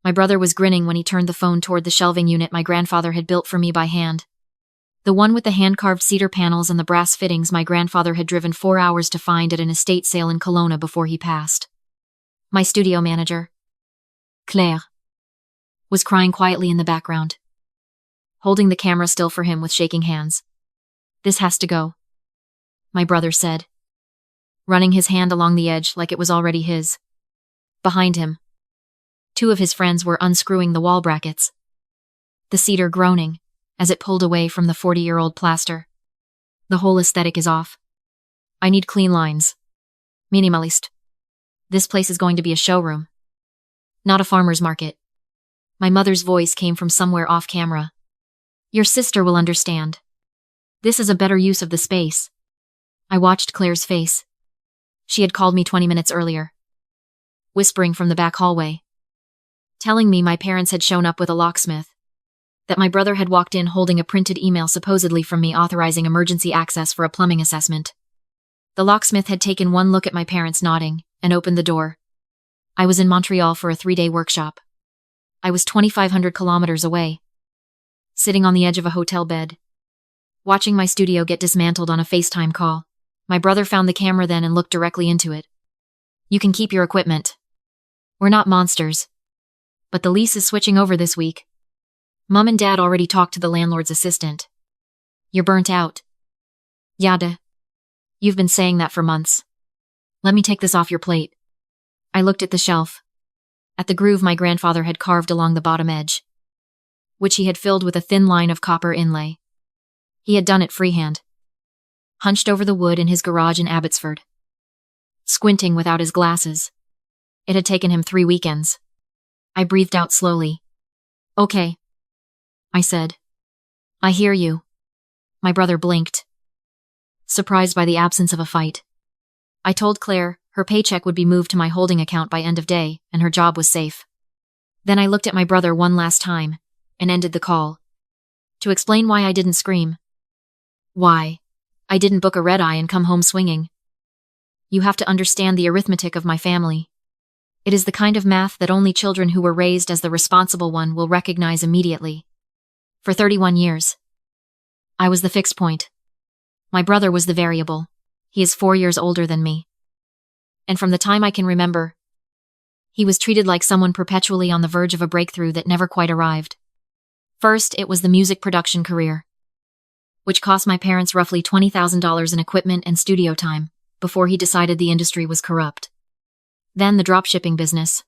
My brother was grinning when he turned the phone toward the shelving unit my grandfather had built for me by hand. The one with the hand-carved cedar panels and the brass fittings my grandfather had driven 4 hours to find at an estate sale in Kelowna before he passed. My studio manager, Claire, was crying quietly in the background, holding the camera still for him with shaking hands. "This has to go," my brother said, running his hand along the edge like it was already his. Behind him, 2 of his friends were unscrewing the wall brackets, the cedar groaning as it pulled away from the 40-year-old plaster. "The whole aesthetic is off. I need clean lines. Minimalist. This place is going to be a showroom, not a farmer's market." My mother's voice came from somewhere off camera. "Your sister will understand. This is a better use of the space." I watched Claire's face. She had called me 20 minutes earlier, whispering from the back hallway, telling me my parents had shown up with a locksmith, that my brother had walked in holding a printed email supposedly from me authorizing emergency access for a plumbing assessment. The locksmith had taken one look at my parents nodding and opened the door. I was in Montreal for a 3-day workshop. I was 2,500 kilometers away, sitting on the edge of a hotel bed, watching my studio get dismantled on a FaceTime call. My brother found the camera then and looked directly into it. "You can keep your equipment. We're not monsters. But the lease is switching over this week. Mom and Dad already talked to the landlord's assistant. You're burnt out. Yada. You've been saying that for months. Let me take this off your plate." I looked at the shelf, at the groove my grandfather had carved along the bottom edge, which he had filled with a thin line of copper inlay. He had done it freehand, hunched over the wood in his garage in Abbotsford, squinting without his glasses. It had taken him 3 weekends. I breathed out slowly. "Okay," I said. "I hear you." My brother blinked, surprised by the absence of a fight. I told Claire her paycheck would be moved to my holding account by end of day, and her job was safe. Then I looked at my brother one last time, and ended the call, to explain why I didn't scream. Why I didn't book a red-eye and come home swinging. You have to understand the arithmetic of my family. It is the kind of math that only children who were raised as the responsible one will recognize immediately. For 31 years, I was the fixed point. My brother was the variable. He is 4 years older than me. And from the time I can remember, he was treated like someone perpetually on the verge of a breakthrough that never quite arrived. First, it was the music production career, which cost my parents roughly $20,000 in equipment and studio time before he decided the industry was corrupt. Then the dropshipping business,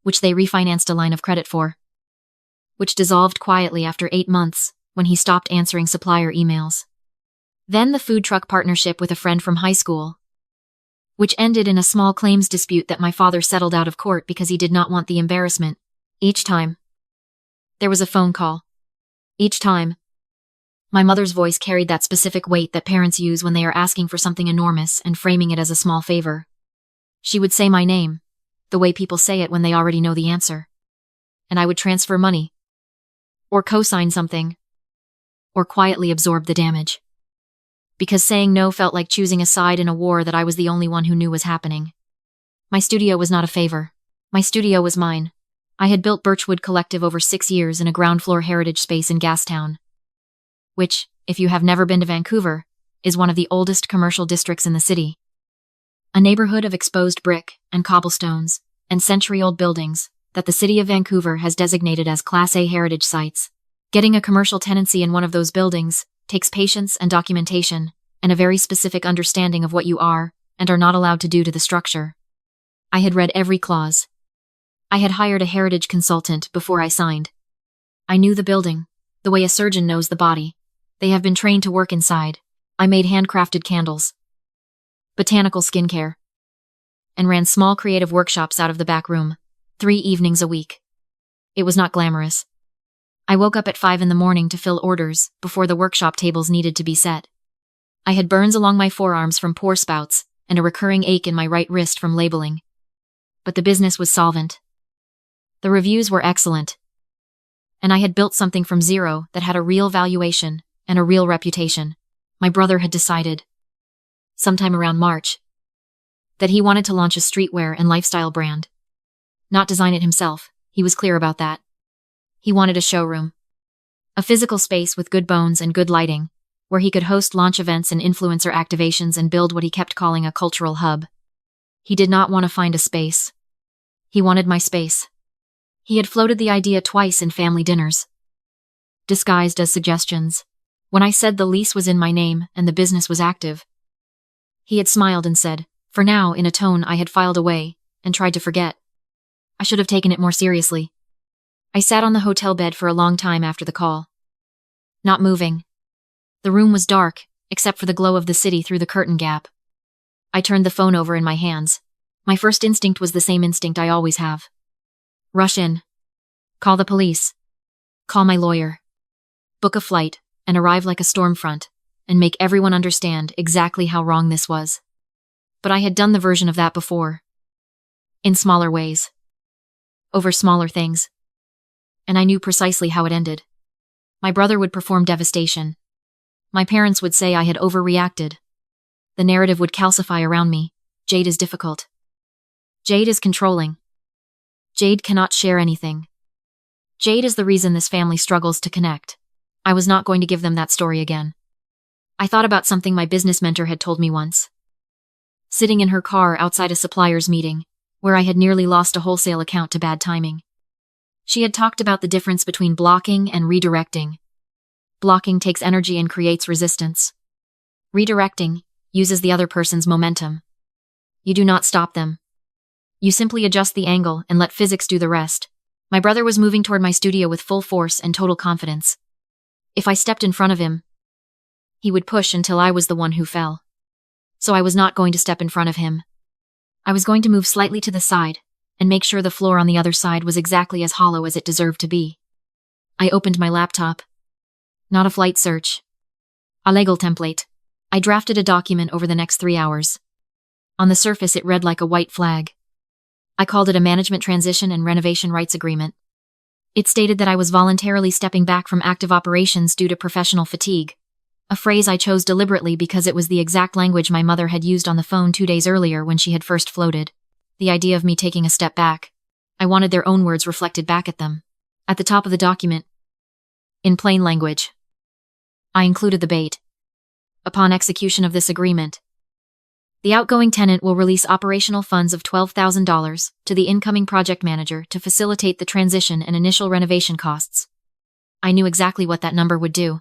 which they refinanced a line of credit for, which dissolved quietly after 8 months when he stopped answering supplier emails. Then the food truck partnership with a friend from high school, which ended in a small claims dispute that my father settled out of court because he did not want the embarrassment. Each time, there was a phone call. Each time, my mother's voice carried that specific weight that parents use when they are asking for something enormous and framing it as a small favor. She would say my name, the way people say it when they already know the answer. And I would transfer money, or co-sign something, or quietly absorb the damage. Because saying no felt like choosing a side in a war that I was the only one who knew was happening. My studio was not a favor. My studio was mine. I had built Birchwood Collective over 6 years in a ground-floor heritage space in Gastown, which, if you have never been to Vancouver, is one of the oldest commercial districts in the city. A neighborhood of exposed brick and cobblestones and century-old buildings that the city of Vancouver has designated as Class A heritage sites. Getting a commercial tenancy in one of those buildings takes patience and documentation, and a very specific understanding of what you are and are not allowed to do to the structure. I had read every clause. I had hired a heritage consultant before I signed. I knew the building, the way a surgeon knows the body. They have been trained to work inside. I made handcrafted candles, botanical skincare, and ran small creative workshops out of the back room, 3 evenings a week. It was not glamorous. I woke up at 5 in the morning to fill orders before the workshop tables needed to be set. I had burns along my forearms from pore spouts and a recurring ache in my right wrist from labeling. But the business was solvent. The reviews were excellent. And I had built something from zero that had a real valuation and a real reputation. My brother had decided, sometime around March, that he wanted to launch a streetwear and lifestyle brand. Not design it himself, He was clear about that. He wanted a showroom. A physical space with good bones and good lighting, where he could host launch events and influencer activations and build what he kept calling a cultural hub. He did not want to find a space. He wanted my space. He had floated the idea twice in family dinners, disguised as suggestions. When I said the lease was in my name and the business was active, he had smiled and said, for now, in a tone I had filed away and tried to forget. I should have taken it more seriously. I sat on the hotel bed for a long time after the call, not moving. The room was dark, except for the glow of the city through the curtain gap. I turned the phone over in my hands. My first instinct was the same instinct I always have. Rush in. Call the police. Call my lawyer. Book a flight and arrive like a storm front and make everyone understand exactly how wrong this was. But I had done the version of that before. In smaller ways. Over smaller things. And I knew precisely how it ended. My brother would perform devastation. My parents would say I had overreacted. The narrative would calcify around me. Jade is difficult. Jade is controlling. Jade cannot share anything. Jade is the reason this family struggles to connect. I was not going to give them that story again. I thought about something my business mentor had told me once. Sitting in her car outside a supplier's meeting, where I had nearly lost a wholesale account to bad timing. She had talked about the difference between blocking and redirecting. Blocking takes energy and creates resistance. Redirecting uses the other person's momentum. You do not stop them. You simply adjust the angle and let physics do the rest. My brother was moving toward my studio with full force and total confidence. If I stepped in front of him, he would push until I was the one who fell. So I was not going to step in front of him. I was going to move slightly to the side and make sure the floor on the other side was exactly as hollow as it deserved to be. I opened my laptop. Not a flight search. A legal template. I drafted a document over the next 3 hours. On the surface it read like a white flag. I called it a management transition and renovation rights agreement. It stated that I was voluntarily stepping back from active operations due to professional fatigue. A phrase I chose deliberately because it was the exact language my mother had used on the phone 2 days earlier when she had first floated. The idea of me taking a step back. I wanted their own words reflected back at them. At the top of the document, in plain language, I included the bait. Upon execution of this agreement, the outgoing tenant will release operational funds of $12,000 to the incoming project manager to facilitate the transition and initial renovation costs. I knew exactly what that number would do.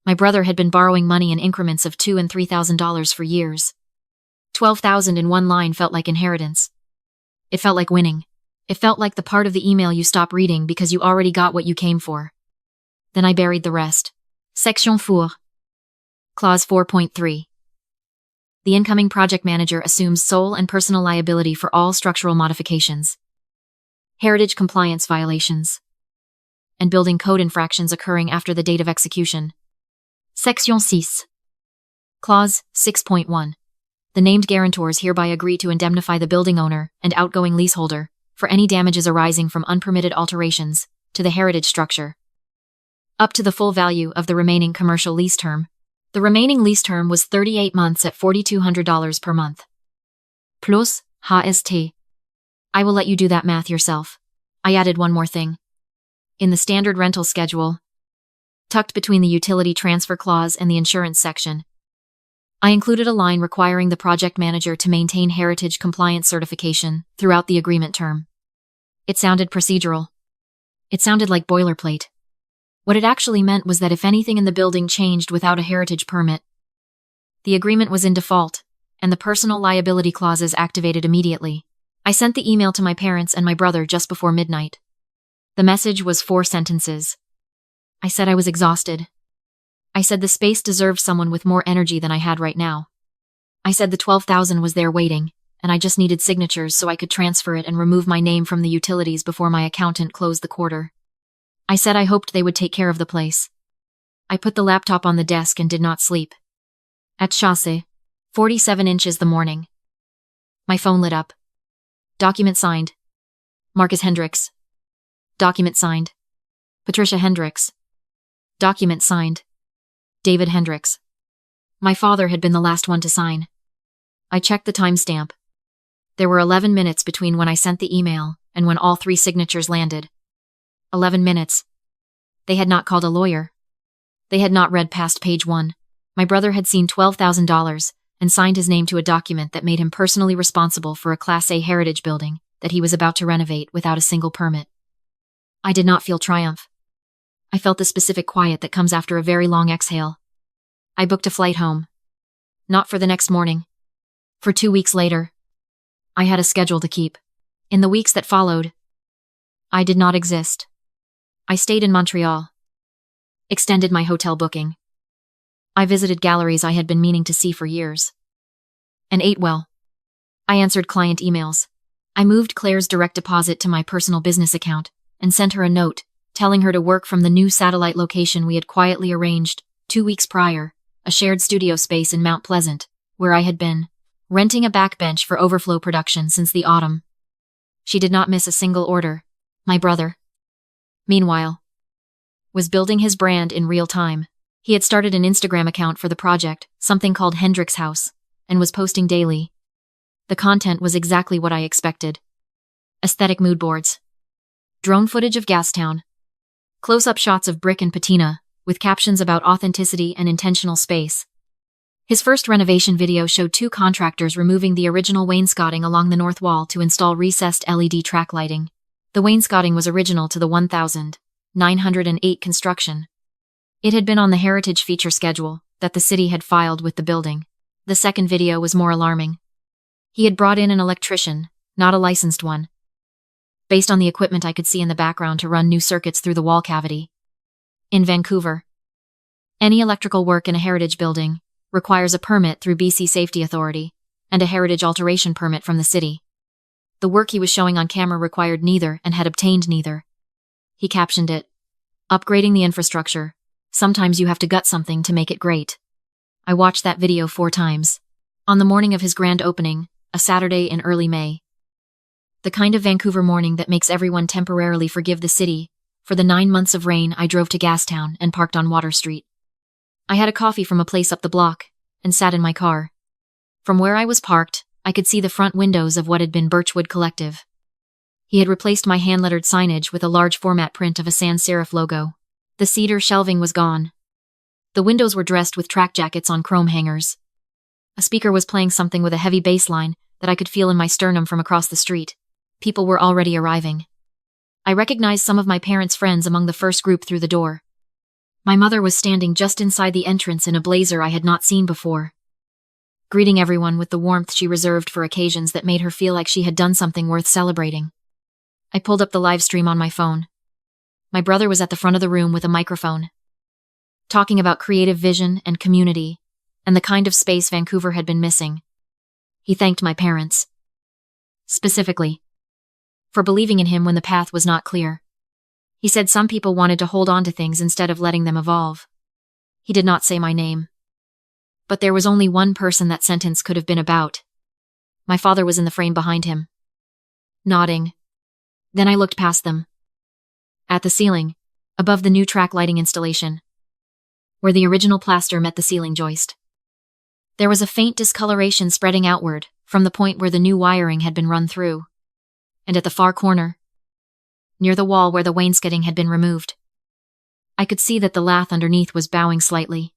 My brother had been borrowing money in increments of $2,000 and $3,000 for years. $12,000 in one line felt like inheritance. It felt like winning. It felt like the part of the email you stop reading because you already got what you came for. Then I buried the rest. Section 4. Clause 4.3. The incoming project manager assumes sole and personal liability for all structural modifications, heritage compliance violations, and building code infractions occurring after the date of execution. Section 6. Clause 6.1. The named guarantors hereby agree to indemnify the building owner and outgoing leaseholder for any damages arising from unpermitted alterations to the heritage structure, up to the full value of the remaining commercial lease term. The remaining lease term was 38 months at $4,200 per month. Plus HST. I will let you do that math yourself. I added one more thing. In the standard rental schedule, tucked between the utility transfer clause and the insurance section, I included a line requiring the project manager to maintain heritage compliance certification throughout the agreement term. It sounded procedural. It sounded like boilerplate. What it actually meant was that if anything in the building changed without a heritage permit, the agreement was in default, and the personal liability clauses activated immediately. I sent the email to my parents and my brother just before midnight. The message was 4 sentences. I said I was exhausted. I said the space deserved someone with more energy than I had right now. I said the $12,000 was there waiting, and I just needed signatures so I could transfer it and remove my name from the utilities before my accountant closed the quarter. I said I hoped they would take care of the place. I put the laptop on the desk and did not sleep. At Chasse, 47 inches the morning. My phone lit up. Document signed. Marcus Hendricks. Document signed. Patricia Hendricks. Document signed. David Hendricks. My father had been the last one to sign. I checked the timestamp. There were 11 minutes between when I sent the email and when all 3 signatures landed. 11 minutes. They had not called a lawyer. They had not read past page 1. My brother had seen $12,000 and signed his name to a document that made him personally responsible for a Class A heritage building that he was about to renovate without a single permit. I did not feel triumph. I felt the specific quiet that comes after a very long exhale. I booked a flight home. Not for the next morning. For 2 weeks later. I had a schedule to keep. In the weeks that followed, I did not exist. I stayed in Montreal. Extended my hotel booking. I visited galleries I had been meaning to see for years. And ate well. I answered client emails. I moved Claire's direct deposit to my personal business account and sent her a note, telling her to work from the new satellite location we had quietly arranged 2 weeks prior, a shared studio space in Mount Pleasant, where I had been renting a backbench for overflow production since the autumn. She did not miss a single order. My brother, meanwhile, was building his brand in real time. He had started an Instagram account for the project, something called Hendrix House, and was posting daily. The content was exactly what I expected. Aesthetic mood boards. Drone footage of Gastown. Close-up shots of brick and patina, with captions about authenticity and intentional space. His first renovation video showed 2 contractors removing the original wainscoting along the north wall to install recessed LED track lighting. The wainscoting was original to the 1908 construction. It had been on the heritage feature schedule that the city had filed with the building. The second video was more alarming. He had brought in an electrician, not a licensed one, based on the equipment I could see in the background to run new circuits through the wall cavity. In Vancouver, any electrical work in a heritage building requires a permit through BC Safety Authority and a heritage alteration permit from the city. The work he was showing on camera required neither and had obtained neither. He captioned it, "Upgrading the infrastructure. Sometimes you have to gut something to make it great." I watched that video 4 times. On the morning of his grand opening, a Saturday in early May. The kind of Vancouver morning that makes everyone temporarily forgive the city for the 9 months of rain. I drove to Gastown and parked on Water Street. I had a coffee from a place up the block and sat in my car. From where I was parked, I could see the front windows of what had been Birchwood Collective. He had replaced my hand-lettered signage with a large format print of a sans serif logo. The cedar shelving was gone. The windows were dressed with track jackets on chrome hangers. A speaker was playing something with a heavy bass line that I could feel in my sternum from across the street. People were already arriving. I recognized some of my parents' friends among the first group through the door. My mother was standing just inside the entrance in a blazer I had not seen before, greeting everyone with the warmth she reserved for occasions that made her feel like she had done something worth celebrating. I pulled up the live stream on my phone. My brother was at the front of the room with a microphone, talking about creative vision and community, and the kind of space Vancouver had been missing. He thanked my parents, specifically, for believing in him when the path was not clear. He said some people wanted to hold on to things instead of letting them evolve. He did not say my name. But there was only one person that sentence could have been about. My father was in the frame behind him, nodding. Then I looked past them. At the ceiling, above the new track lighting installation, where the original plaster met the ceiling joist, there was a faint discoloration spreading outward from the point where the new wiring had been run through. And at the far corner, near the wall where the wainscoting had been removed, I could see that the lath underneath was bowing slightly.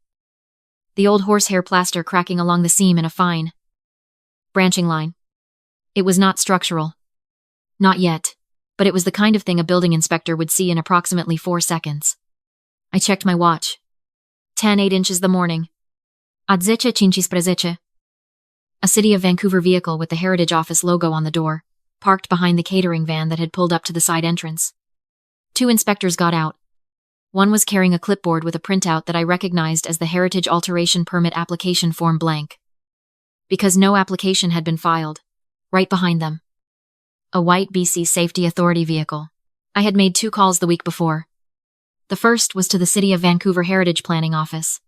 The old horsehair plaster cracking along the seam in a fine, branching line. It was not structural. Not yet, but it was the kind of thing a building inspector would see in approximately 4 seconds. I checked my watch. 10:08 the morning. At 10:05. A City of Vancouver vehicle with the Heritage Office logo on the door, parked behind the catering van that had pulled up to the side entrance. 2 inspectors got out. One was carrying a clipboard with a printout that I recognized as the Heritage Alteration Permit application form blank, because no application had been filed. Right behind them, a white BC Safety Authority vehicle. I had made 2 calls the week before. The first was to the City of Vancouver Heritage Planning Office,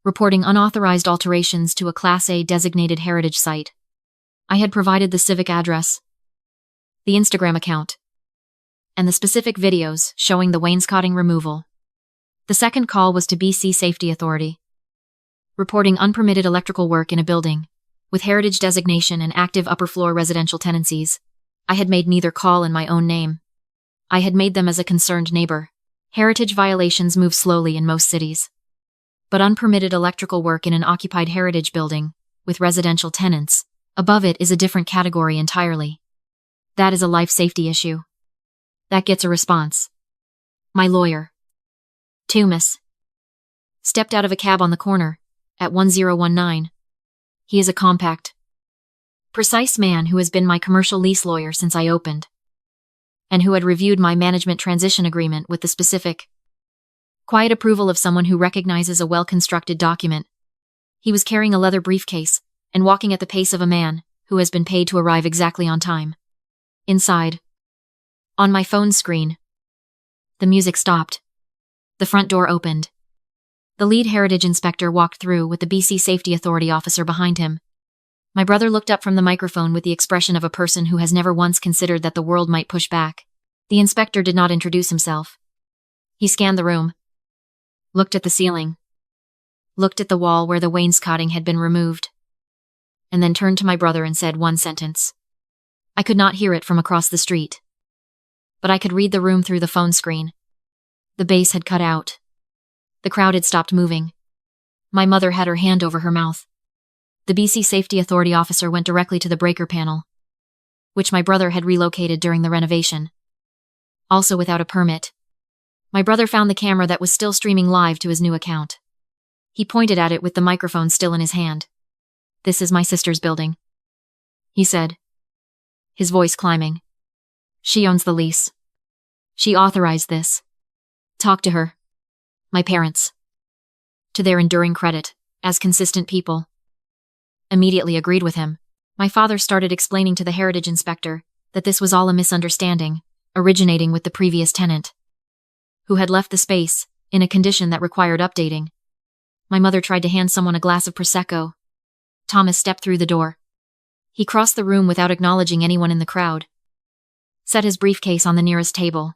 reporting unauthorized alterations to a Class A designated heritage site. I had provided the civic address, the Instagram account, and the specific videos showing the wainscoting removal. The second call was to BC Safety Authority, reporting unpermitted electrical work in a building with heritage designation and active upper floor residential tenancies. I had made neither call in my own name. I had made them as a concerned neighbor. Heritage violations move slowly in most cities. But unpermitted electrical work in an occupied heritage building, with residential tenants, above it is a different category entirely. That is a life safety issue. That gets a response. My lawyer, Tumas, stepped out of a cab on the corner, at 1019. He is a compact, precise man who has been my commercial lease lawyer since I opened, and who had reviewed my management transition agreement with the specific, quiet approval of someone who recognizes a well-constructed document. He was carrying a leather briefcase and walking at the pace of a man who has been paid to arrive exactly on time. Inside, on my phone screen, the music stopped. The front door opened. The lead heritage inspector walked through with the BC Safety Authority officer behind him. My brother looked up from the microphone with the expression of a person who has never once considered that the world might push back. The inspector did not introduce himself. He scanned the room, looked at the ceiling, looked at the wall where the wainscoting had been removed, and then turned to my brother and said one sentence. I could not hear it from across the street, but I could read the room through the phone screen. The bass had cut out. The crowd had stopped moving. My mother had her hand over her mouth. The BC Safety Authority officer went directly to the breaker panel, which my brother had relocated during the renovation. Also without a permit. My brother found the camera that was still streaming live to his new account. He pointed at it with the microphone still in his hand. This is my sister's building, he said, his voice climbing. She owns the lease. She authorized this. Talk to her. My parents, to their enduring credit, as consistent people, immediately agreed with him. My father started explaining to the heritage inspector that this was all a misunderstanding, originating with the previous tenant, who had left the space in a condition that required updating. My mother tried to hand someone a glass of Prosecco. Thomas stepped through the door. He crossed the room without acknowledging anyone in the crowd, set his briefcase on the nearest table,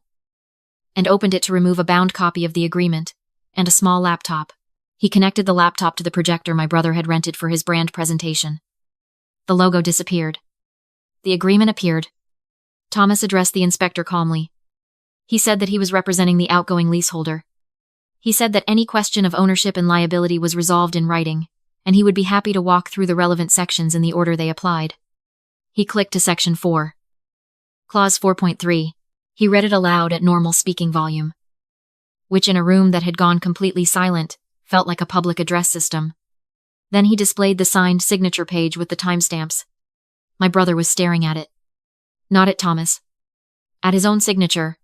and opened it to remove a bound copy of the agreement and a small laptop. He connected the laptop to the projector my brother had rented for his brand presentation. The logo disappeared. The agreement appeared. Thomas addressed the inspector calmly. He said that he was representing the outgoing leaseholder. He said that any question of ownership and liability was resolved in writing, and he would be happy to walk through the relevant sections in the order they applied. He clicked to Section 4. Clause 4.3. He read it aloud at normal speaking volume, which in a room that had gone completely silent, felt like a public address system. Then he displayed the signed signature page with the timestamps. My brother was staring at it. Not at Thomas. At his own signature.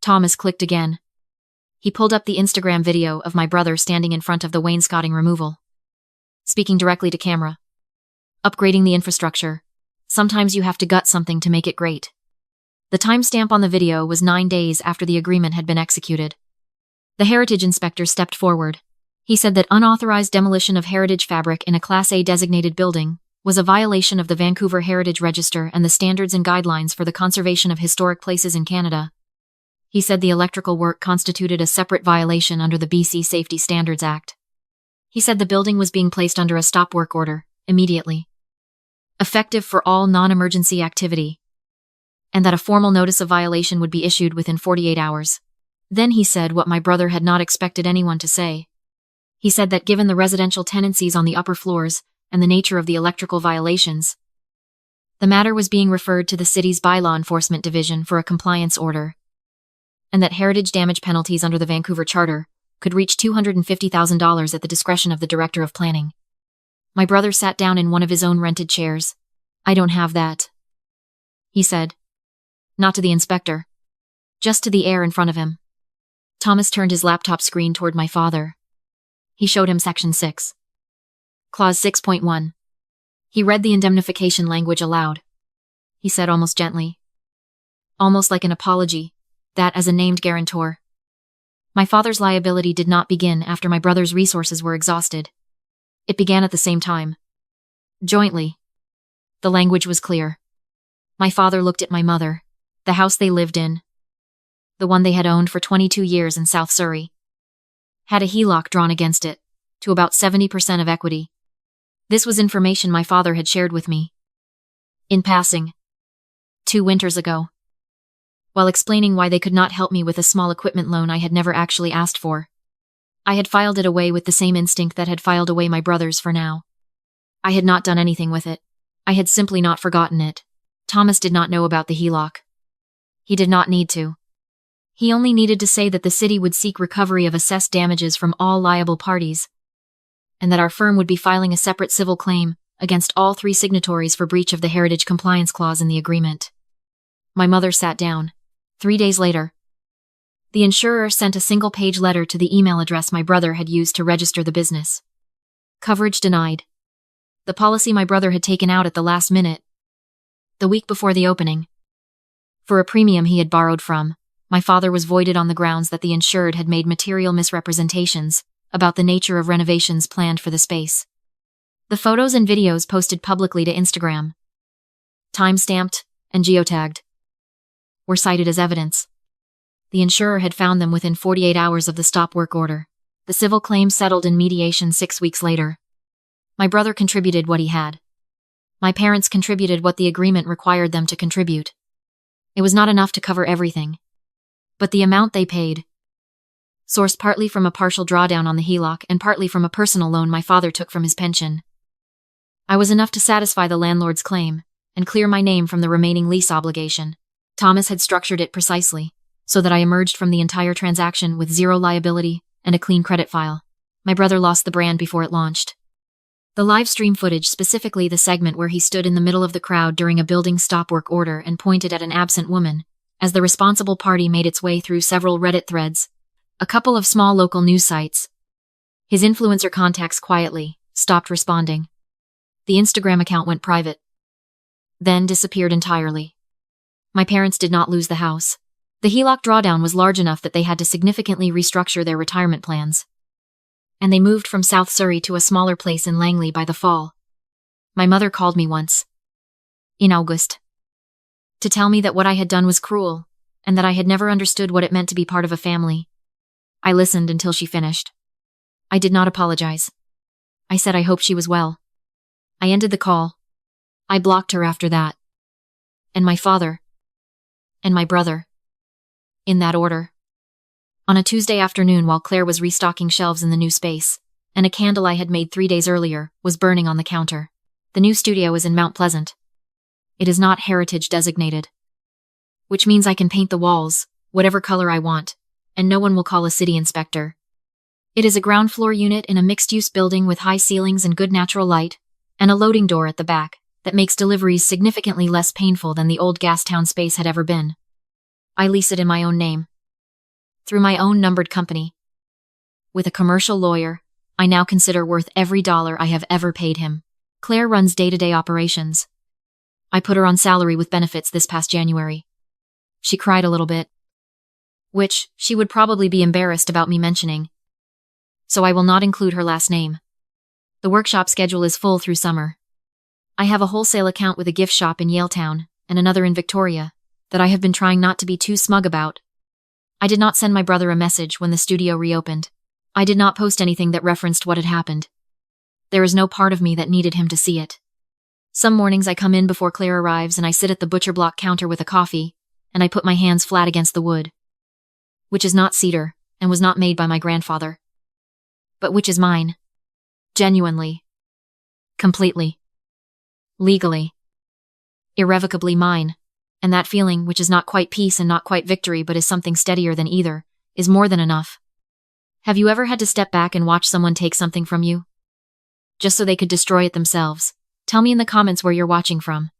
Thomas clicked again. He pulled up the Instagram video of my brother standing in front of the wainscoting removal, speaking directly to camera. Upgrading the infrastructure. Sometimes you have to gut something to make it great. The timestamp on the video was 9 days after the agreement had been executed. The heritage inspector stepped forward. He said that unauthorized demolition of heritage fabric in a Class A designated building was a violation of the Vancouver Heritage Register and the standards and guidelines for the conservation of historic places in Canada. He said the electrical work constituted a separate violation under the BC Safety Standards Act. He said the building was being placed under a stop work order, immediately, effective for all non-emergency activity, and that a formal notice of violation would be issued within 48 hours. Then he said what my brother had not expected anyone to say. He said that given the residential tenancies on the upper floors and the nature of the electrical violations, the matter was being referred to the city's bylaw enforcement division for a compliance order, and that heritage damage penalties under the Vancouver Charter could reach $250,000 at the discretion of the Director of Planning. My brother sat down in one of his own rented chairs. I don't have that, he said. Not to the inspector. Just to the air in front of him. Thomas turned his laptop screen toward my father. He showed him Section 6. Clause 6.1. He read the indemnification language aloud. He said almost gently, almost like an apology, that as a named guarantor, my father's liability did not begin after my brother's resources were exhausted. It began at the same time. Jointly. The language was clear. My father looked at my mother, the house they lived in, the one they had owned for 22 years in South Surrey, had a HELOC drawn against it, to about 70% of equity. This was information my father had shared with me, in passing, 2 winters ago. While explaining why they could not help me with a small equipment loan I had never actually asked for, I had filed it away with the same instinct that had filed away my brother's for now. I had not done anything with it. I had simply not forgotten it. Thomas did not know about the HELOC. He did not need to. He only needed to say that the city would seek recovery of assessed damages from all liable parties, and that our firm would be filing a separate civil claim against all 3 signatories for breach of the Heritage Compliance Clause in the agreement. My mother sat down. 3 days later, the insurer sent a single-page letter to the email address my brother had used to register the business. Coverage denied. The policy my brother had taken out at the last minute, the week before the opening, for a premium he had borrowed from, my father was voided on the grounds that the insured had made material misrepresentations about the nature of renovations planned for the space. The photos and videos posted publicly to Instagram, time-stamped and geotagged, were cited as evidence. The insurer had found them within 48 hours of the stop work order. The civil claim settled in mediation 6 weeks later. My brother contributed what he had. My parents contributed what the agreement required them to contribute. It was not enough to cover everything, but the amount they paid, sourced partly from a partial drawdown on the HELOC and partly from a personal loan my father took from his pension, I was enough to satisfy the landlord's claim and clear my name from the remaining lease obligation. Thomas had structured it precisely, so that I emerged from the entire transaction with 0 liability and a clean credit file. My brother lost the brand before it launched. The live stream footage, specifically the segment where he stood in the middle of the crowd during a building stop work order and pointed at an absent woman, as the responsible party made its way through several Reddit threads, a couple of small local news sites. His influencer contacts quietly stopped responding. The Instagram account went private, then disappeared entirely. My parents did not lose the house. The HELOC drawdown was large enough that they had to significantly restructure their retirement plans, and they moved from South Surrey to a smaller place in Langley by the fall. My mother called me once, in August, to tell me that what I had done was cruel, and that I had never understood what it meant to be part of a family. I listened until she finished. I did not apologize. I said I hoped she was well. I ended the call. I blocked her after that. And my father. And my brother. In that order. On a Tuesday afternoon while Claire was restocking shelves in the new space, and a candle I had made 3 days earlier was burning on the counter. The new studio is in Mount Pleasant. It is not heritage designated, which means I can paint the walls, whatever color I want, and no one will call a city inspector. It is a ground floor unit in a mixed-use building with high ceilings and good natural light, and a loading door at the back that makes deliveries significantly less painful than the old Gastown space had ever been. I lease it in my own name, through my own numbered company. With a commercial lawyer, I now consider worth every dollar I have ever paid him. Claire runs day-to-day operations. I put her on salary with benefits this past January. She cried a little bit, which she would probably be embarrassed about me mentioning, so I will not include her last name. The workshop schedule is full through summer. I have a wholesale account with a gift shop in Yaletown and another in Victoria that I have been trying not to be too smug about. I did not send my brother a message when the studio reopened. I did not post anything that referenced what had happened. There is no part of me that needed him to see it. Some mornings I come in before Claire arrives and I sit at the butcher block counter with a coffee, and I put my hands flat against the wood, which is not cedar and was not made by my grandfather, but which is mine. Genuinely. Completely. Legally. Irrevocably mine. And that feeling, which is not quite peace and not quite victory but is something steadier than either, is more than enough. Have you ever had to step back and watch someone take something from you, just so they could destroy it themselves? Tell me in the comments where you're watching from.